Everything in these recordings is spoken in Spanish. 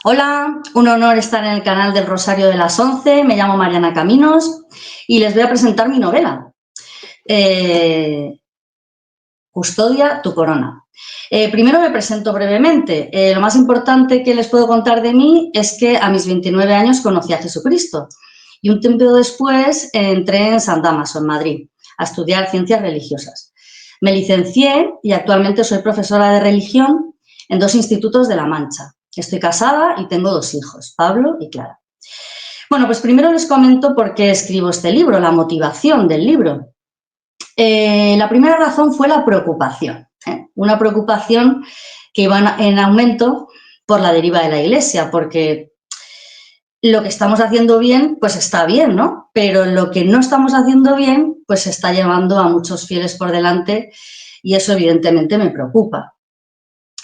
Hola, un honor estar en el canal del Rosario de las 11. Me llamo Mariana Caminos y les voy a presentar mi novela, Custodia tu corona. Primero me presento brevemente. Lo más importante que les puedo contar de mí es que a mis 29 años conocí a Jesucristo y un tiempo después entré en San Dámaso, en Madrid, a estudiar ciencias religiosas. Me licencié y actualmente soy profesora de religión en 2 institutos de La Mancha. Estoy casada y tengo 2 hijos, Pablo y Clara. Bueno, pues primero les comento por qué escribo este libro, la motivación del libro. La primera razón fue la preocupación, una preocupación que iba en aumento por la deriva de la Iglesia, porque lo que estamos haciendo bien, pues está bien, ¿no? Pero lo que no estamos haciendo bien, pues está llevando a muchos fieles por delante y eso evidentemente me preocupa.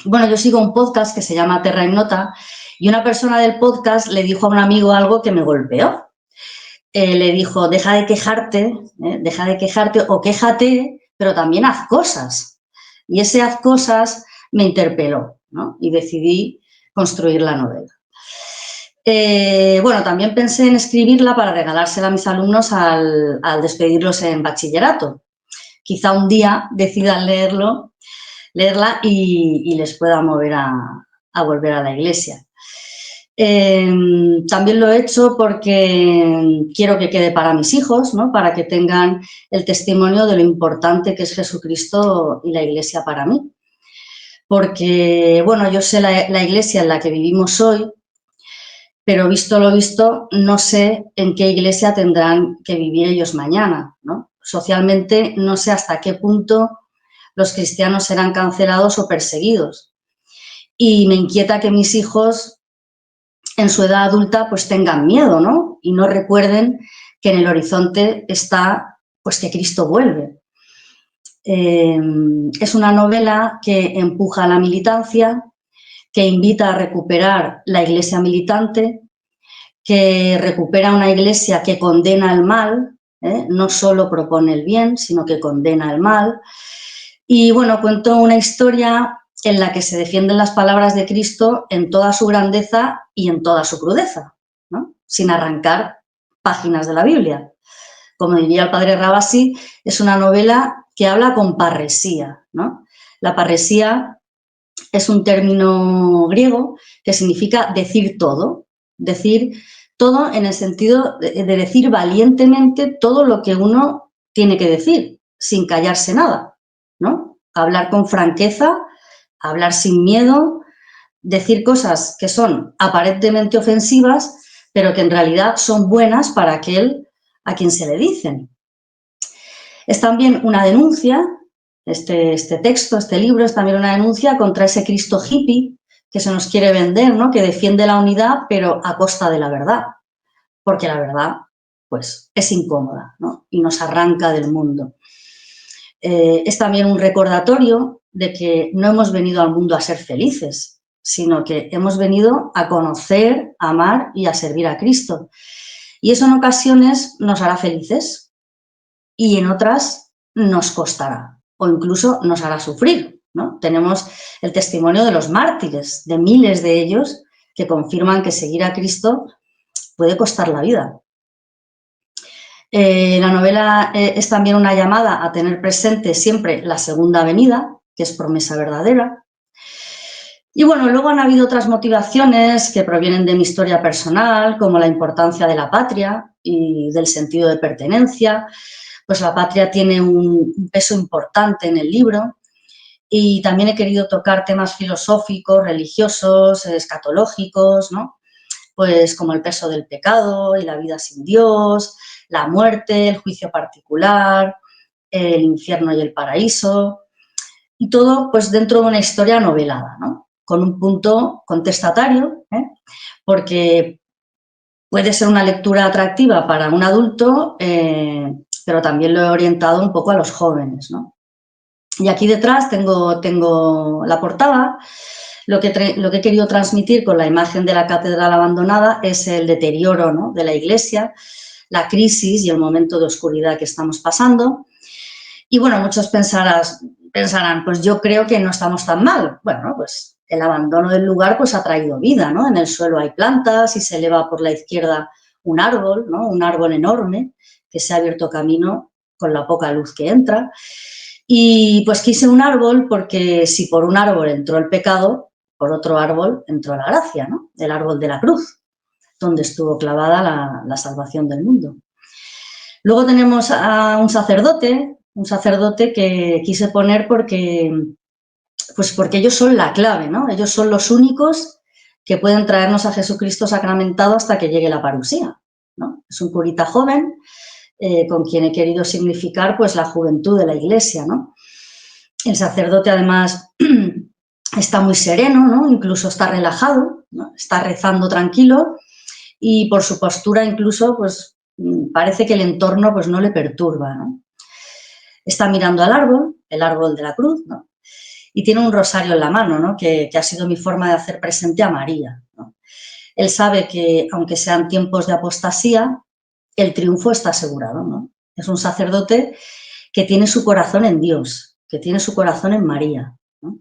Bueno, yo sigo un podcast que se llama Terra Ignota y una persona del podcast le dijo a un amigo algo que me golpeó. Le dijo, deja de quejarte o quéjate, pero también haz cosas. Y ese haz cosas me interpeló, ¿no? Y decidí construir la novela. Bueno, también pensé en escribirla para regalársela a mis alumnos al despedirlos en bachillerato. Quizá un día decidan leerla y les pueda mover a volver a la iglesia. También lo he hecho porque quiero que quede para mis hijos, ¿no? Para que tengan el testimonio de lo importante que es Jesucristo y la iglesia para mí. Porque, bueno, yo sé la iglesia en la que vivimos hoy, pero visto lo visto, no sé en qué iglesia tendrán que vivir ellos mañana, ¿no? Socialmente no sé hasta qué punto los cristianos serán cancelados o perseguidos. Y me inquieta que mis hijos en su edad adulta pues tengan miedo, ¿no? Y no recuerden que en el horizonte está pues que Cristo vuelve. Es una novela que empuja a la militancia, que invita a recuperar la iglesia militante, que recupera una iglesia que condena el mal, no solo propone el bien, sino que condena el mal. Y bueno, cuento una historia en la que se defienden las palabras de Cristo en toda su grandeza y en toda su crudeza, ¿no? Sin arrancar páginas de la Biblia. Como diría el padre Rabasi, es una novela que habla con parresía, ¿no? La parresía es un término griego que significa decir todo en el sentido de decir valientemente todo lo que uno tiene que decir, sin callarse nada, ¿no? Hablar con franqueza, hablar sin miedo, decir cosas que son aparentemente ofensivas, pero que en realidad son buenas para aquel a quien se le dicen. Es también una denuncia, este texto, este libro, es también una denuncia contra ese Cristo hippie que se nos quiere vender, ¿no? Que defiende la unidad, pero a costa de la verdad, porque la verdad, pues, es incómoda, ¿no? Y nos arranca del mundo. Es también un recordatorio de que no hemos venido al mundo a ser felices, sino que hemos venido a conocer, a amar y a servir a Cristo. Y eso en ocasiones nos hará felices y en otras nos costará o incluso nos hará sufrir, ¿no? Tenemos el testimonio de los mártires, de miles de ellos que confirman que seguir a Cristo puede costar la vida. La novela es también una llamada a tener presente siempre la segunda venida, que es promesa verdadera. Y bueno, luego han habido otras motivaciones que provienen de mi historia personal, como la importancia de la patria y del sentido de pertenencia. Pues la patria tiene un peso importante en el libro y también he querido tocar temas filosóficos, religiosos, escatológicos, ¿no? Pues como el peso del pecado y la vida sin Dios, la muerte, el juicio particular, el infierno y el paraíso, y todo pues dentro de una historia novelada, ¿no? Con un punto contestatario, porque puede ser una lectura atractiva para un adulto, pero también lo he orientado un poco a los jóvenes, ¿no? Y aquí detrás tengo la portada. Lo que he querido transmitir con la imagen de la catedral abandonada es el deterioro, ¿no? De la iglesia, la crisis y el momento de oscuridad que estamos pasando. Y bueno, muchos pensarán, pues yo creo que no estamos tan mal. Bueno, pues el abandono del lugar pues ha traído vida, ¿no? En el suelo hay plantas y se eleva por la izquierda un árbol, ¿no? Un árbol enorme que se ha abierto camino con la poca luz que entra. Y pues quise un árbol porque si por un árbol entró el pecado, por otro árbol entró la gracia, ¿no? El árbol de la cruz, donde estuvo clavada la salvación del mundo. Luego tenemos a un sacerdote que quise poner porque ellos son la clave, ¿no? Ellos son los únicos que pueden traernos a Jesucristo sacramentado hasta que llegue la parusía, ¿no? Es un curita joven con quien he querido significar pues la juventud de la Iglesia, ¿no? El sacerdote además está muy sereno, ¿no? Incluso está relajado, ¿no? Está rezando tranquilo y por su postura incluso pues parece que el entorno pues no le perturba, ¿no? Está mirando al árbol, el árbol de la cruz, ¿no? Y tiene un rosario en la mano, ¿no? Que ha sido mi forma de hacer presente a María, ¿no? Él sabe que aunque sean tiempos de apostasía, el triunfo está asegurado, ¿no? Es un sacerdote que tiene su corazón en Dios, que tiene su corazón en María, ¿no?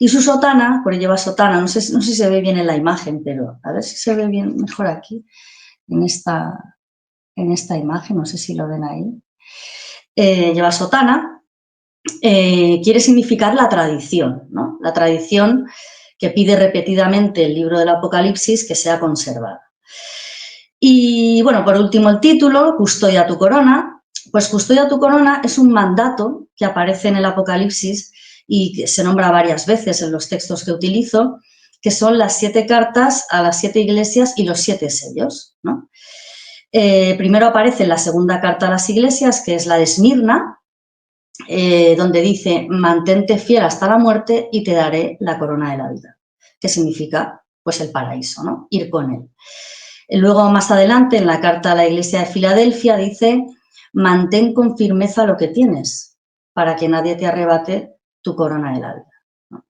Y su sotana, porque lleva sotana, no sé si se ve bien en la imagen, pero a ver si se ve bien mejor aquí, en esta imagen, no sé si lo ven ahí. Lleva sotana, quiere significar la tradición, ¿no? La tradición que pide repetidamente el libro del Apocalipsis que sea conservada. Y bueno, por último el título, Custodia tu corona. Pues Custodia tu corona es un mandato que aparece en el Apocalipsis y que se nombra varias veces en los textos que utilizo, que son las 7 cartas a las 7 iglesias y los 7 sellos, ¿no? Primero aparece en la segunda carta a las iglesias, que es la de Esmirna, donde dice, mantente fiel hasta la muerte y te daré la corona de la vida, que significa pues el paraíso, ¿no? Ir con él. Luego, más adelante, en la carta a la iglesia de Filadelfia, dice, mantén con firmeza lo que tienes, para que nadie te arrebate tu corona de la vida, ¿no?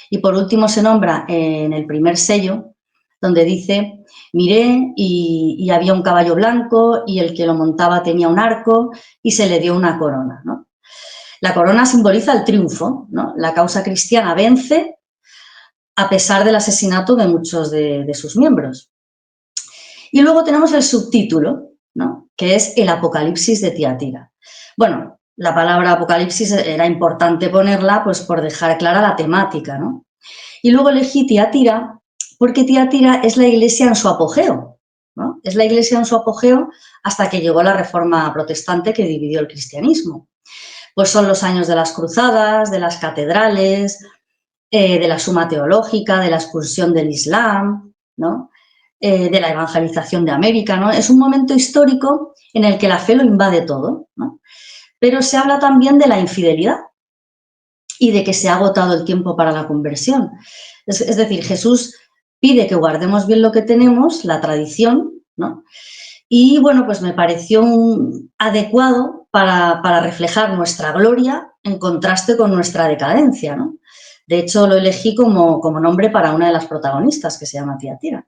Y por último se nombra en el primer sello, donde dice, miré y había un caballo blanco y el que lo montaba tenía un arco y se le dio una corona, ¿no? La corona simboliza el triunfo, ¿no? La causa cristiana vence a pesar del asesinato de muchos de sus miembros. Y luego tenemos el subtítulo, ¿no? Que es el Apocalipsis de Tiatira. Bueno, la palabra Apocalipsis era importante ponerla pues por dejar clara la temática, ¿no? Y luego elegí Tiatira porque Tiatira es la iglesia en su apogeo, ¿no? Es la iglesia en su apogeo hasta que llegó la Reforma protestante que dividió el cristianismo. Pues son los años de las cruzadas, de las catedrales, de la suma teológica, de la expulsión del Islam, ¿no? De la evangelización de América, ¿no? Es un momento histórico en el que la fe lo invade todo, ¿no? Pero se habla también de la infidelidad y de que se ha agotado el tiempo para la conversión. Es decir, Jesús pide que guardemos bien lo que tenemos, la tradición, ¿no? Y bueno, pues me pareció adecuado para reflejar nuestra gloria en contraste con nuestra decadencia, ¿no? De hecho, lo elegí como nombre para una de las protagonistas, que se llama Tiatira.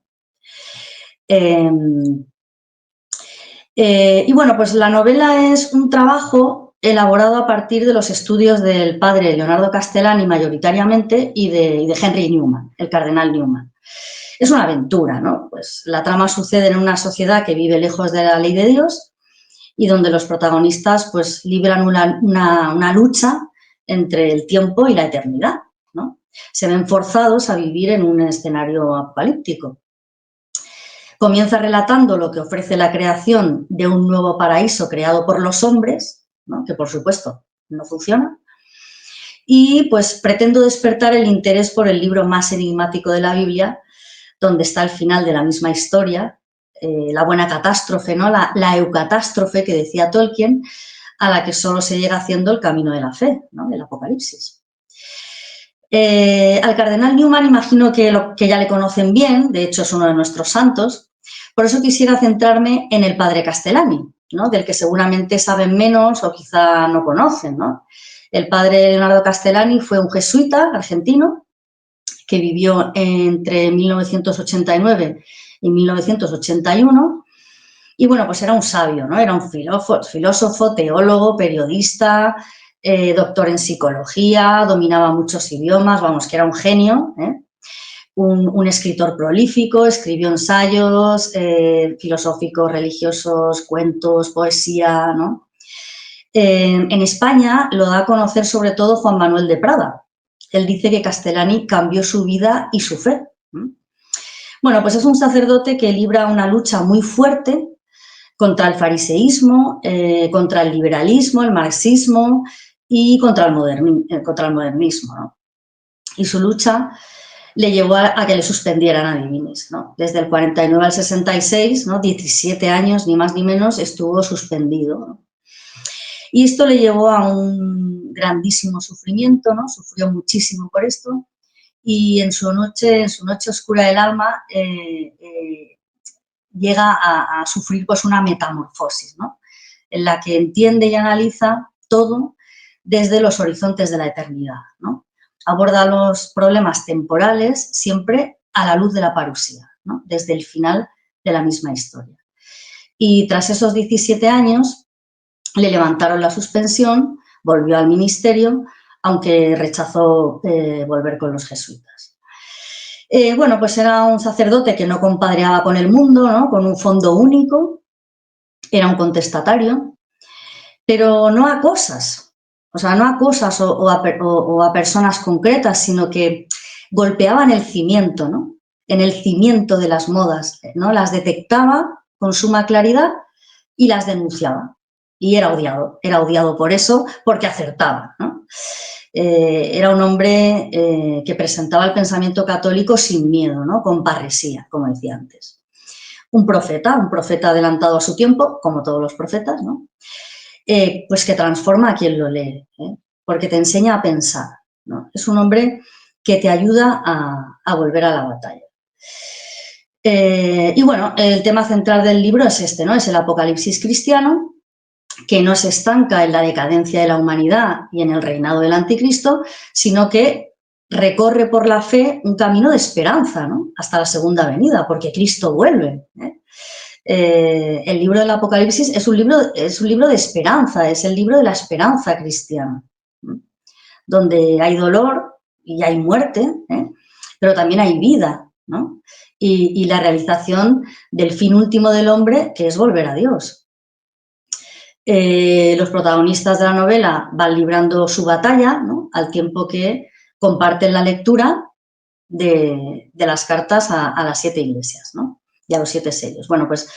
Y bueno, pues la novela es un trabajo elaborado a partir de los estudios del padre Leonardo Castellani mayoritariamente y de Henry Newman, el cardenal Newman. Es una aventura, ¿no? Pues la trama sucede en una sociedad que vive lejos de la ley de Dios y donde los protagonistas pues libran una lucha entre el tiempo y la eternidad, ¿no? Se ven forzados a vivir en un escenario apocalíptico. Comienza relatando lo que ofrece la creación de un nuevo paraíso creado por los hombres, ¿no? Que por supuesto no funciona, y pues pretendo despertar el interés por el libro más enigmático de la Biblia, donde está el final de la misma historia, la buena catástrofe, ¿no? La eucatástrofe que decía Tolkien, a la que solo se llega haciendo el camino de la fe, ¿no? Del Apocalipsis. Al cardenal Newman imagino que ya le conocen bien, de hecho es uno de nuestros santos, por eso quisiera centrarme en el padre Castellani, ¿no? Del que seguramente saben menos o quizá no conocen, ¿no? El padre Leonardo Castellani fue un jesuita argentino que vivió entre 1989 y 1981 y bueno, pues era un sabio, ¿no? Era un filósofo, teólogo, periodista, doctor en psicología, dominaba muchos idiomas, vamos, que era un genio, un escritor prolífico, escribió ensayos filosóficos, religiosos, cuentos, poesía, ¿no? En España lo da a conocer sobre todo Juan Manuel de Prada. Él dice que Castellani cambió su vida y su fe. Bueno, pues es un sacerdote que libra una lucha muy fuerte contra el fariseísmo, contra el liberalismo, el marxismo y contra el modernismo, ¿no? Y su lucha le llevó a que le suspendieran a Divinis, ¿no? Desde el 49 al 66, ¿no? 17 años, ni más ni menos, estuvo suspendido, ¿no? Y esto le llevó a un grandísimo sufrimiento, ¿no? Sufrió muchísimo por esto y en su noche oscura del alma llega a sufrir pues una metamorfosis, ¿no? En la que entiende y analiza todo desde los horizontes de la eternidad, ¿no? Aborda los problemas temporales siempre a la luz de la parusía, ¿no? Desde el final de la misma historia. Y tras esos 17 años le levantaron la suspensión, volvió al ministerio, aunque rechazó volver con los jesuitas. Bueno, pues era un sacerdote que no compadreaba con el mundo, ¿no? Con un fondo único, era un contestatario, pero no a cosas, o sea, no a cosas o a personas concretas, sino que golpeaba en el cimiento, ¿no? En el cimiento de las modas, ¿no? Las detectaba con suma claridad y las denunciaba. Y era odiado por eso, porque acertaba, ¿no? Era un hombre que presentaba el pensamiento católico sin miedo, ¿no? Con parresía, como decía antes. Un profeta adelantado a su tiempo, como todos los profetas, ¿no? Pues que transforma a quien lo lee, porque te enseña a pensar, ¿no? Es un hombre que te ayuda a volver a la batalla. Y bueno, el tema central del libro es este, ¿no? Es el apocalipsis cristiano, que no se estanca en la decadencia de la humanidad y en el reinado del anticristo, sino que recorre por la fe un camino de esperanza, ¿no? Hasta la segunda venida, porque Cristo vuelve, el libro del Apocalipsis es un libro de esperanza, es el libro de la esperanza cristiana, donde hay dolor y hay muerte, pero también hay vida, ¿no? Y la realización del fin último del hombre, que es volver a Dios. Los protagonistas de la novela van librando su batalla, ¿no? Al tiempo que comparten la lectura de las cartas a las 7 iglesias, ¿no? Y a los 7 sellos. Bueno, pues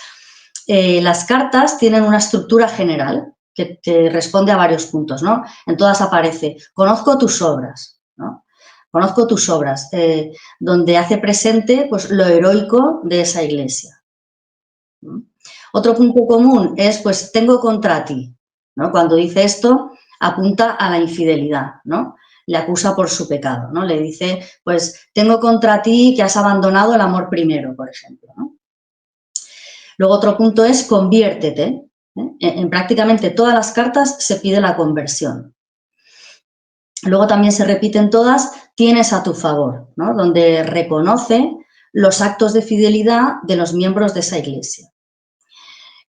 las cartas tienen una estructura general que responde a varios puntos, ¿no? En todas aparece, conozco tus obras, ¿no? Conozco tus obras, donde hace presente pues, lo heroico de esa iglesia, ¿no? Otro punto común es, pues, tengo contra ti, ¿no? Cuando dice esto, apunta a la infidelidad, ¿no? Le acusa por su pecado, ¿no? Le dice, pues, tengo contra ti que has abandonado el amor primero, por ejemplo, ¿no? Luego otro punto es conviértete. En prácticamente todas las cartas se pide la conversión. Luego también se repiten todas, tienes a tu favor, ¿no? Donde reconoce los actos de fidelidad de los miembros de esa iglesia.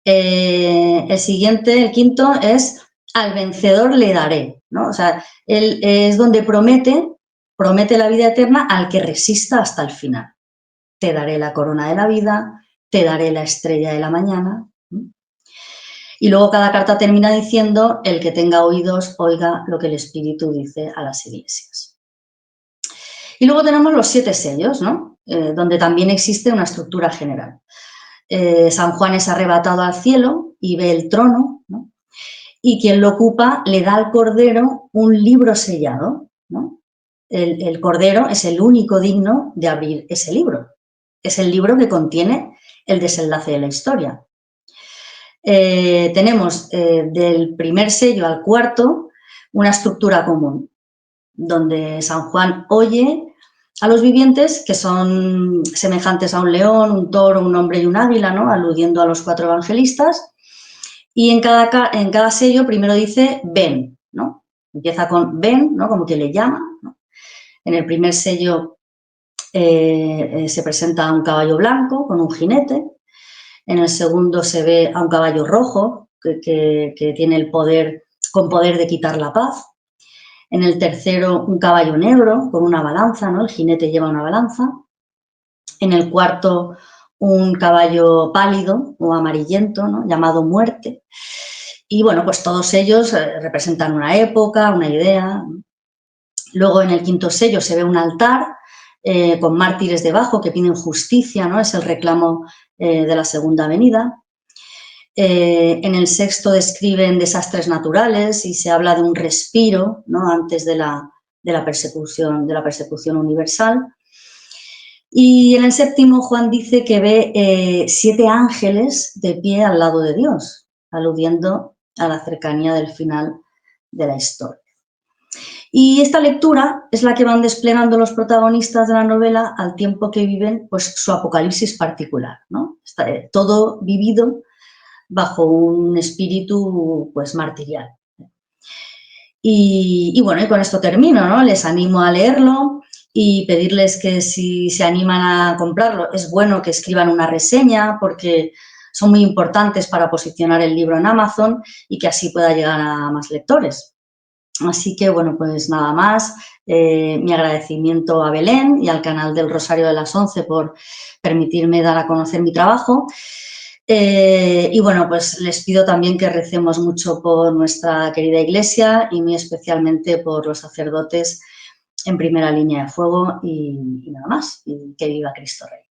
El siguiente, el quinto, es al vencedor le daré, ¿no? O sea, él es donde promete la vida eterna al que resista hasta el final. Te daré la corona de la vida, te daré la estrella de la mañana. Y luego cada carta termina diciendo, el que tenga oídos, oiga lo que el Espíritu dice a las iglesias. Y luego tenemos los 7 sellos, ¿no? Donde también existe una estructura general. San Juan es arrebatado al cielo y ve el trono, ¿no? Y quien lo ocupa le da al Cordero un libro sellado, ¿no? El Cordero es el único digno de abrir ese libro. Es el libro que contiene el desenlace de la historia. Tenemos del primer sello al cuarto una estructura común, donde San Juan oye a los vivientes que son semejantes a un león, un toro, un hombre y un águila, ¿no? Aludiendo a los 4 evangelistas. Y en cada sello primero dice ven, ¿no? Empieza con ven, ¿no? Como que le llama, ¿no? En el primer sello se presenta un caballo blanco con un jinete. En el segundo se ve a un caballo rojo que tiene el poder con poder de quitar la paz. En el tercero, un caballo negro con una balanza, ¿no? El jinete lleva una balanza. En el cuarto, un caballo pálido o amarillento, ¿no? Llamado muerte. Y bueno, pues todos ellos representan una época, una idea. Luego en el quinto sello se ve un altar con mártires debajo que piden justicia, ¿no? Es el reclamo de la segunda venida. En el sexto describen desastres naturales y se habla de un respiro, ¿no? Antes de la persecución universal. Y en el séptimo Juan dice que ve 7 ángeles de pie al lado de Dios, aludiendo a la cercanía del final de la historia. Y esta lectura es la que van desplegando los protagonistas de la novela al tiempo que viven pues, su apocalipsis particular, ¿no? Todo vivido bajo un espíritu pues, martirial. Y bueno, y con esto termino, ¿no? Les animo a leerlo y pedirles que si se animan a comprarlo, es bueno que escriban una reseña porque son muy importantes para posicionar el libro en Amazon y que así pueda llegar a más lectores. Así que, bueno, pues nada más. Mi agradecimiento a Belén y al canal del Rosario de las 11 por permitirme dar a conocer mi trabajo. Y bueno, pues les pido también que recemos mucho por nuestra querida Iglesia y muy especialmente por los sacerdotes en primera línea de fuego y nada más. Y que viva Cristo Rey.